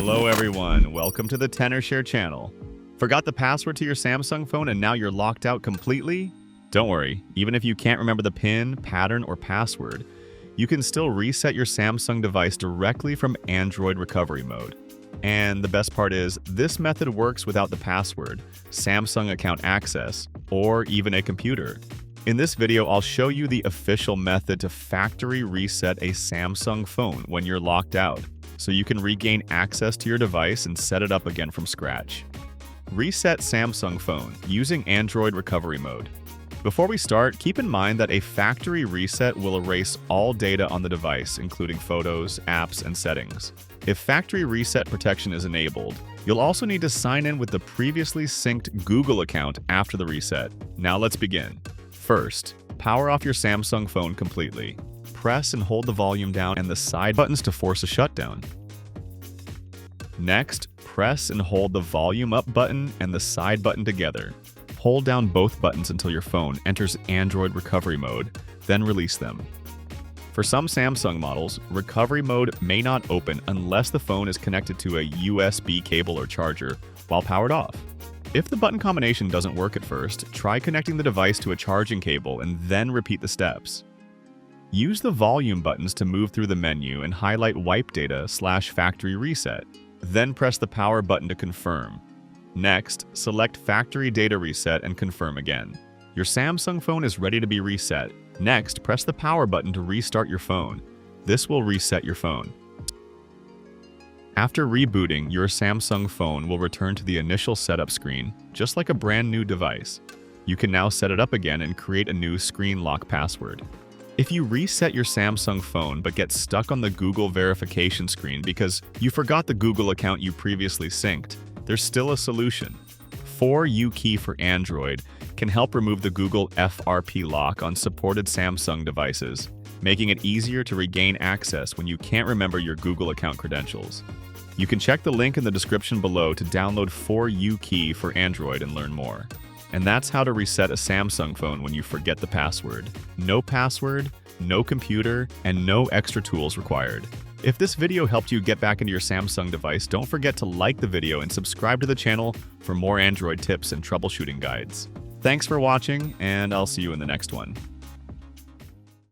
Hello everyone, welcome to the TenorShare channel. Forgot the password to your Samsung phone and now you're locked out completely? Don't worry, even if you can't remember the PIN, pattern, or password, you can still reset your Samsung device directly from Android recovery mode. And the best part is, this method works without the password, Samsung account access, or even a computer. In this video, I'll show you the official method to factory reset a Samsung phone when you're locked out, so you can regain access to your device and set it up again from scratch. Reset Samsung phone using Android recovery mode. Before we start, keep in mind that a factory reset will erase all data on the device, including photos, apps, and settings. If factory reset protection is enabled, you'll also need to sign in with the previously synced Google account after the reset. Now let's begin. First, power off your Samsung phone completely. Press and hold the volume down and the side buttons to force a shutdown. Next, press and hold the volume up button and the side button together. Hold down both buttons until your phone enters Android recovery mode, then release them. For some Samsung models, recovery mode may not open unless the phone is connected to a USB cable or charger while powered off. If the button combination doesn't work at first, try connecting the device to a charging cable and then repeat the steps. Use the volume buttons to move through the menu and highlight wipe data/factory reset. Then press the power button to confirm. Next, select factory data reset and confirm again. Your Samsung phone is ready to be reset. Next, press the power button to restart your phone. This will reset your phone. After rebooting, your Samsung phone will return to the initial setup screen, just like a brand new device. You can now set it up again and create a new screen lock password. If you reset your Samsung phone but get stuck on the Google verification screen because you forgot the Google account you previously synced, there's still a solution. FRP for Android can help remove the Google FRP lock on supported Samsung devices, making it easier to regain access when you can't remember your Google account credentials. You can check the link in the description below to download FRP for Android and learn more. And that's how to reset a Samsung phone when you forget the password. No password, no computer, and no extra tools required. If this video helped you get back into your Samsung device, don't forget to like the video and subscribe to the channel for more Android tips and troubleshooting guides. Thanks for watching, and I'll see you in the next one.